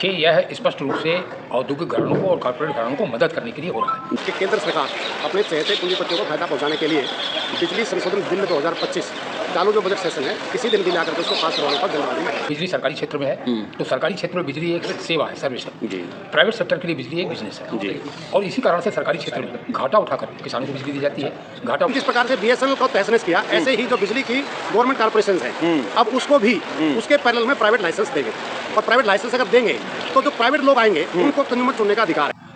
कि यह स्पष्ट रूप से औद्योगिक घरानों को और कॉर्पोरेट घरानों को मदद करने के लिए हो रहा है कि केंद्र सरकार अपने चहेते पूंजीपतियों को फायदा पहुंचाने के लिए बिजली संशोधन बिल 2025 चालू जो बजट सेशन है किसी दिन भी आकर के उसको पास करवाने पर जल्दबाजी में है। बिजली सरकारी क्षेत्र में है तो सरकारी क्षेत्र में बिजली एक सेवा है, सर्विस है। प्राइवेट सेक्टर के लिए बिजली एक बिजनेस है और इसी कारण से सरकारी क्षेत्र में घाटा उठाकर किसानों को बिजली दी जाती है। घाटा जिस प्रकार से बीएसएनएल को तहस किया ऐसे ही जो बिजली की गवर्नमेंट कॉर्पोरेशन है अब उसको भी उसके पैरेलल में प्राइवेट लाइसेंस देंगे और प्राइवेट लाइसेंस अगर देंगे तो जो प्राइवेट लोग आएंगे उनको कंज्यूमर चुनने का अधिकार है।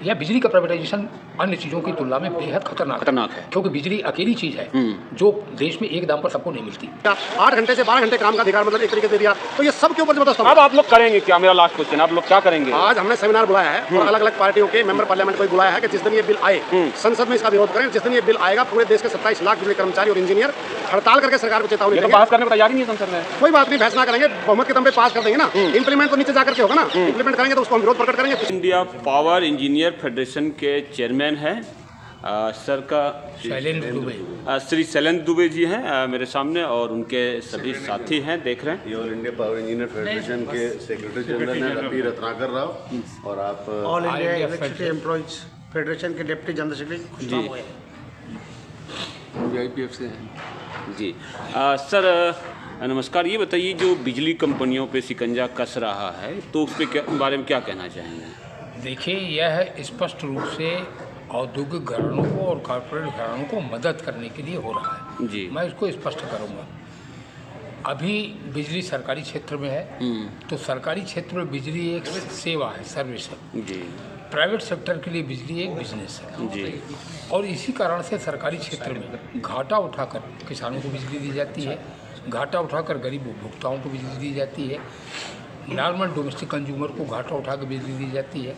यह बिजली का प्राइवेटाइजेशन अन्य चीज़ों की तुलना में बेहद खतरनाक है क्योंकि बिजली अकेली चीज़ है जो देश में एक दाम पर सबको नहीं मिलती। 8 घंटे से 12 घंटे काम का अधिकार मतलब एक तरीके से दिया तो ये सबके ऊपर जबरदस्त। अब आप लोग करेंगे क्या? मेरा लास्ट क्वेश्चन, आप लोग क्या करेंगे? आज हमने सेमिनार बुलाया है और अलग अलग पार्टियों के मेंबर पार्लियामेंट को बुलाया है कि जिस दिन ये बिल आए संसद में इसका विरोध करें। जिस दिन ये बिल आएगा पूरे देश के 27 लाख बिजली कर्मचारी और इंजीनियर हड़ताल करके सरकार को चेतावनी देंगे। पास करने को तैयार नहीं है संसद में? कोई बात नहीं, फैसला करेंगे, बहुमत के दम पे पास कर देंगे ना। इंप्लीमेंट तो नीचे जाकर के होगा ना, इंप्लीमेंट करेंगे तो उसको हम विरोध प्रकट करेंगे। इंडिया पावर इंजीनियर फेडरेशन के चेयरमैन है सर का शैलेंद्र दुबे, श्री शैलेंद्र दुबे जी हैं मेरे सामने और उनके सभी साथी हैं, देख रहे हैं। ये all India power engineer federation के सेक्रेटरी जनरल हैं रवि रत्नाकर राव और आप all India electricity employees federation के डिप्टी जनरल सेक्रेटरी जी IPF से हैं जी। सर नमस्कार, ये बताइए जो बिजली कंपनियों पे शिकंजा कस रहा है तो उस पे बारे में क्या कहना चाहेंगे? देखिए यह स्पष्ट रूप से औद्योगिक घरानों को और कॉर्पोरेट घरानों को मदद करने के लिए हो रहा है जी। मैं इसको स्पष्ट करूंगा। अभी बिजली सरकारी क्षेत्र में है तो सरकारी क्षेत्र में बिजली एक सेवा है, सर्विस है जी। प्राइवेट सेक्टर के लिए बिजली एक बिजनेस है जी। और इसी कारण से सरकारी क्षेत्र में घाटा उठाकर किसानों को बिजली दी जाती है, घाटा उठाकर गरीब उपभोक्ताओं को बिजली दी जाती है, नॉर्मल डोमेस्टिक कंज्यूमर को घाटा उठा के बिजली दी जाती है।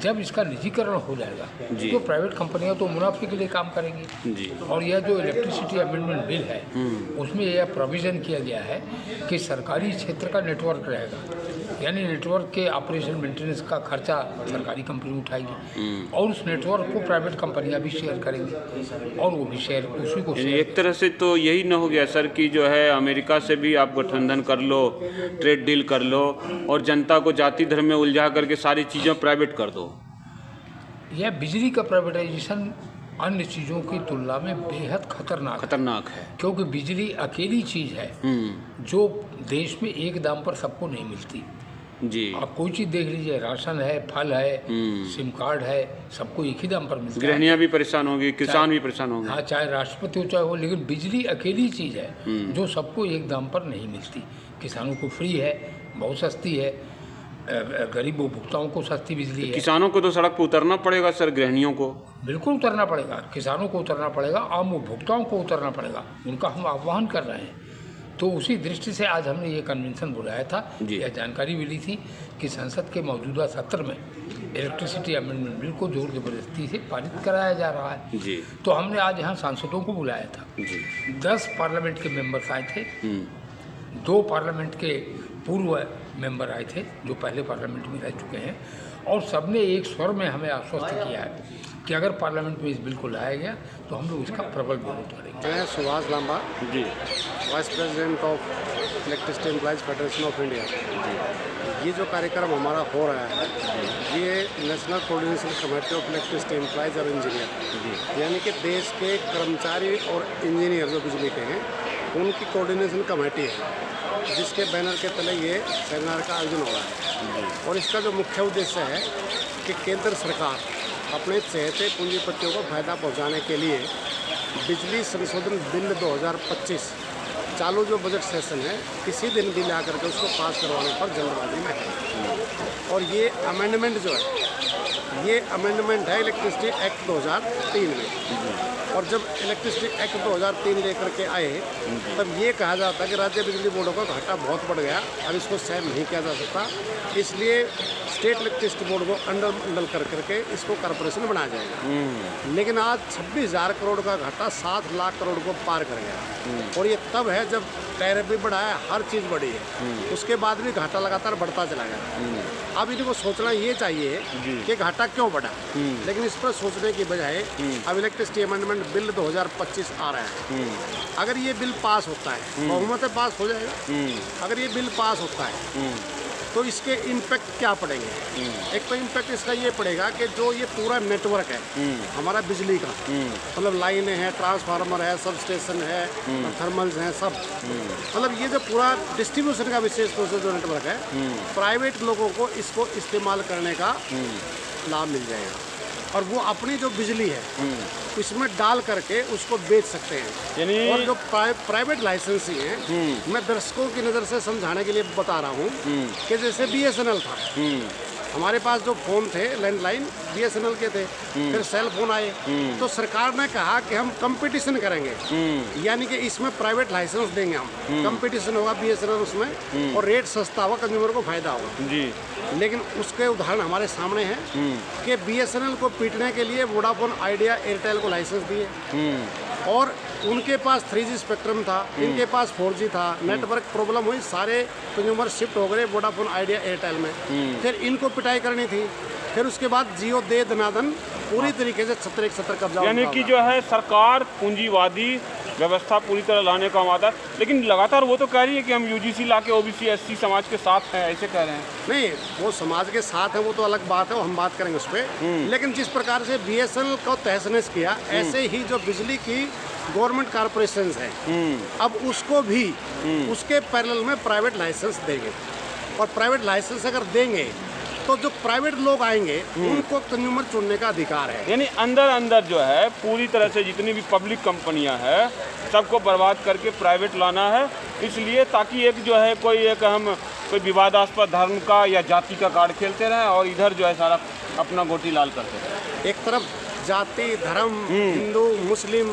जब इसका निजीकरण हो जाएगा तो प्राइवेट कंपनियां तो मुनाफे के लिए काम करेंगी जी। और यह जो इलेक्ट्रिसिटी अमेंडमेंट बिल है उसमें यह प्रोविज़न किया गया है कि सरकारी क्षेत्र का नेटवर्क रहेगा, यानी नेटवर्क के ऑपरेशन मेंटेनेंस का खर्चा सरकारी कंपनी उठाएगी और उस नेटवर्क को प्राइवेट कंपनियां भी शेयर करेंगी और वो भी शेयर उसी को शेयर। एक तरह से तो यही न हो गया सर कि जो है अमेरिका से भी आप गठबंधन कर लो, ट्रेड डील कर लो और जनता को जाति धर्म में उलझा करके सारी चीज़ें प्राइवेट कर दो। यह बिजली का प्राइवेटाइजेशन अन्य चीज़ों की तुलना में बेहद खतरनाक है क्योंकि बिजली अकेली चीज़ है जो देश में एक दाम पर सबको नहीं मिलती जी। आप कोई चीज़ देख लीजिए, राशन है, फल है, सिम कार्ड है, सबको एक ही दाम पर मिलता है। गृहणियाँ भी परेशान होंगी, किसान भी परेशान होंगे। हाँ, चाहे राष्ट्रपति हो चाहे हो, लेकिन बिजली अकेली चीज़ है जो सबको एक दाम पर नहीं मिलती। किसानों को फ्री है, बहुत सस्ती है, गरीब उपभोक्ताओं को सस्ती बिजली है। किसानों को तो सड़क पर उतरना पड़ेगा सर, गृहणियों को बिल्कुल उतरना पड़ेगा, किसानों को उतरना पड़ेगा, आम उपभोक्ताओं को उतरना पड़ेगा, उनका हम आह्वान कर रहे हैं। तो उसी दृष्टि से आज हमने ये कन्वेंशन बुलाया था। यह जानकारी मिली थी कि संसद के मौजूदा सत्र में इलेक्ट्रिसिटी अमेंडमेंट बिल को जोर जबरदस्ती से पारित कराया जा रहा है जी। तो हमने आज यहाँ सांसदों को बुलाया था जी। 10 पार्लियामेंट के मेंबर्स आए थे, 2 पार्लियामेंट के पूर्व मेंबर आए थे जो पहले पार्लियामेंट में रह चुके हैं और सबने एक स्वर में हमें आश्वस्त किया है कि अगर पार्लियामेंट में इस बिल को लाया गया तो हम लोग इसका प्रबल विरोध करेंगे। मैं Subhash Lamba ji, vice president of electricity employees federation of India. ये जो कार्यक्रम हमारा हो रहा है ये national coordination committee of electricity employees और इंजीनियर यानी कि देश के कर्मचारी और इंजीनियर जो बिजली के हैं उनकी कोऑर्डिनेशन कमेटी है जिसके बैनर के तले ये सेमिनार का आयोजन हो रहा है। और इसका जो मुख्य उद्देश्य है कि केंद्र सरकार अपने चहेते पूंजीपतियों को फायदा पहुंचाने के लिए बिजली संशोधन बिल 2025 चालू जो बजट सेशन है किसी दिन भी ला करके उसको पास करवाने पर जल्दबाजी में है। और ये अमेंडमेंट जो है ये अमेंडमेंट है इलेक्ट्रिसिटी एक्ट 2003 में। और जब इलेक्ट्रिसिटी एक्ट 2003 लेकर के आए तब ये कहा जाता कि राज्य बिजली बोर्डों का घाटा बहुत बढ़ गया, अब इसको सहन नहीं किया जा सकता, इसलिए स्टेट इलेक्ट्रिसिटी बोर्ड को अंडर मंडल कर करके इसको कॉर्पोरेशन बनाया जाएगा। लेकिन आज 26,000 करोड़ का घाटा 7 लाख करोड़ को पार कर गया और ये तब है जब टैरिफ भी बढ़ा है, हर चीज़ बढ़ी है, उसके बाद भी घाटा लगातार बढ़ता चला गया। अब इनको सोचना ये चाहिए कि घाटा क्यों बढ़ा, लेकिन इस पर सोचने की बजाय अब इलेक्ट्रिसिटी अमेंडमेंट बिल 2025 आ रहा है। अगर ये बिल पास होता है, बहुमत से पास हो जाएगा, अगर ये बिल पास होता है तो इसके इम्पैक्ट क्या पड़ेंगे। एक तो इम्पैक्ट इसका ये पड़ेगा कि जो ये पूरा नेटवर्क है हमारा बिजली का, मतलब लाइनें हैं, ट्रांसफार्मर है, सब स्टेशन है, थर्मल्स हैं, सब मतलब ये जो पूरा डिस्ट्रीब्यूशन का विशेष तौर से जो नेटवर्क है, प्राइवेट लोगों को इसको इस्तेमाल करने का लाभ मिल जाएगा और वो अपनी जो बिजली है इसमें डाल करके उसको बेच सकते हैं। यानी और जो प्राइवेट लाइसेंसी है, मैं दर्शकों की नज़र से समझाने के लिए बता रहा हूँ कि जैसे BSNL था, हमारे पास जो फ़ोन थे लैंडलाइन BSNL के थे, फिर सेल फोन आए, तो सरकार ने कहा कि हम कंपटीशन करेंगे, यानी कि इसमें प्राइवेट लाइसेंस देंगे हम, कंपटीशन होगा BSNL उसमें और रेट सस्ता होगा, कंज्यूमर को फायदा होगा जी। लेकिन उसके उदाहरण हमारे सामने हैं कि BSNL को पीटने के लिए वोडाफोन, आइडिया, एयरटेल को लाइसेंस दिए और उनके पास 3G स्पेक्ट्रम था, इनके पास 4G था, नेटवर्क प्रॉब्लम हुई, सारे कंज्यूमर शिफ्ट हो गए वोडाफोन, आइडिया, एयरटेल में। फिर इनको पिटाई करनी थी, फिर उसके बाद जियो दे दनादन पूरी तरीके से 76 कब्जा, यानी कि जो है सरकार पूंजीवादी व्यवस्था पूरी तरह लाने का वादा, लेकिन लगातार वो तो कह रही है कि हम UGC ला के OBC SC समाज के साथ हैं, ऐसे कह रहे हैं। नहीं, वो समाज के साथ है, वो तो अलग बात है, वो हम बात करेंगे उस पर। लेकिन जिस प्रकार से BSNL को तहस नहस किया, ऐसे ही जो बिजली की गवर्नमेंट कॉरपोरेशन है, अब उसको भी उसके पैरेलल में प्राइवेट लाइसेंस देंगे और प्राइवेट लाइसेंस अगर देंगे तो जो प्राइवेट लोग आएंगे उनको कंज्यूमर चुनने का अधिकार है। यानी अंदर अंदर जो है पूरी तरह से जितनी भी पब्लिक कंपनियां हैं सबको बर्बाद करके प्राइवेट लाना है, इसलिए ताकि एक जो है कोई विवादास्पद धर्म का या जाति का कार्ड खेलते रहें और इधर जो है सारा अपना गोटी लाल करते रहें। एक तरफ जाति, धर्म, हिंदू, मुस्लिम,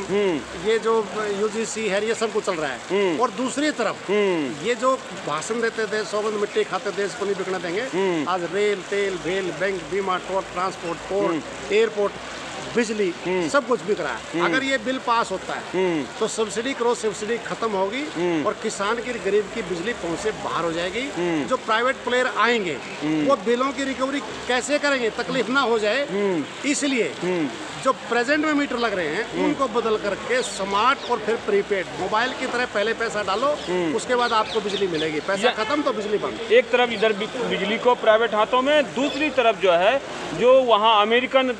ये जो UGC है ये सब कुछ चल रहा है और दूसरी तरफ ये जो भाषण देते थे, सौगंध मिट्टी खाते देश को नहीं बिकने देंगे, आज रेल, तेल, भेल, बैंक, बीमा, टोल, ट्रांसपोर्ट, पोर्ट, एयरपोर्ट, बिजली, सब कुछ बिक रहा है। अगर ये बिल पास होता है तो सब्सिडी क्रॉस सब्सिडी खत्म होगी और किसान की, गरीब की बिजली पहुंच से बाहर हो जाएगी। जो प्राइवेट प्लेयर आएंगे वो बिलों की रिकवरी कैसे करेंगे, तकलीफ ना हो जाए, इसलिए जो प्रेजेंट में मीटर लग रहे हैं उनको बदल करके स्मार्ट और फिर प्रीपेड मोबाइल की तरह पहले पैसा डालो, उसके बाद आपको बिजली मिलेगी, पैसा खत्म तो बिजली बंद। एक तरफ इधर बिजली को प्राइवेट हाथों में, दूसरी तरफ जो है जो वहाँ अमेरिकन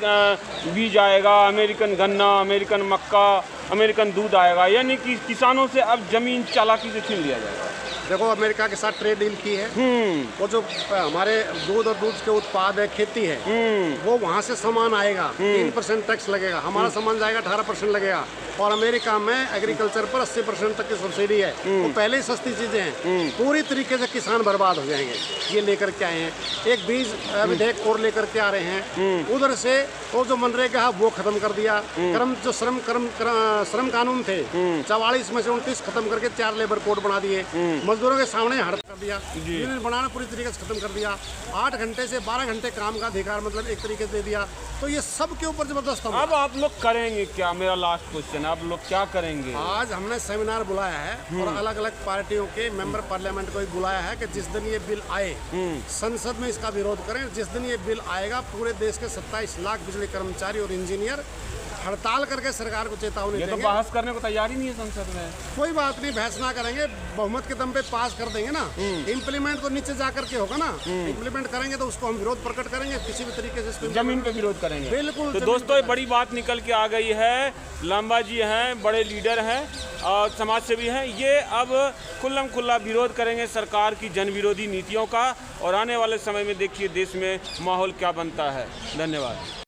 बीज आएगा, अमेरिकन गन्ना, अमेरिकन मक्का, अमेरिकन दूध आएगा, यानी कि किसानों से अब जमीन चालाकी से छीन लिया जाएगा। देखो अमेरिका के साथ ट्रेड डील की है, वो जो हमारे दूध और दूध के उत्पाद है, खेती है, वो वहाँ से सामान आएगा, 3% टैक्स लगेगा, हमारा सामान जाएगा 18% लगेगा और अमेरिका में एग्रीकल्चर पर 80% तक की सब्सिडी है। वो पहले ही सस्ती चीजें हैं, पूरी तरीके से किसान बर्बाद हो जाएंगे। ये लेकर के आए हैं, एक बीज विधेयक और लेकर के आ रहे हैं, उधर से वो जो मनरेगा वो खत्म कर दिया, श्रम कानून थे 44 में से 29 खत्म करके 4 लेबर कोड बना दिए, मजदूरों के सामने हड़प कर दिया, यूनियन बनाना पूरी तरीके से खत्म कर दिया, 8 घंटे से 12 घंटे काम का अधिकार मतलब एक तरीके से दे दिया। तो ये सब के ऊपर जबरदस्त अब आप लोग करेंगे क्या, मेरा लास्ट क्वेश्चन, आप लोग क्या करेंगे? आज हमने सेमिनार बुलाया है और अलग अलग पार्टियों के मेंबर पार्लियामेंट को भी बुलाया है कि जिस दिन ये बिल आए संसद में इसका विरोध करें। जिस दिन ये बिल आएगा पूरे देश के 27 लाख बिजली कर्मचारी और इंजीनियर हड़ताल करके सरकार को चेतावनी देंगे। तो बहस करने को तैयार ही नहीं है संसद में। कोई बात नहीं, बहस ना करेंगे, बहुमत के दम पे पास कर देंगे ना। इम्प्लीमेंट तो नीचे जा करके होगा ना, इम्प्लीमेंट करेंगे तो उसको हम विरोध प्रकट करेंगे, किसी भी तरीके से इसको जमीन पे विरोध करेंगे। बिल्कुल। तो दोस्तों बड़ी बात निकल के आ गई है, लांबा जी हैं, बड़े लीडर हैं और समाज सेवी हैं, ये अब खुल्लम खुल्ला विरोध करेंगे सरकार की जन विरोधी नीतियों का और आने वाले समय में देखिए देश में माहौल क्या बनता है। धन्यवाद।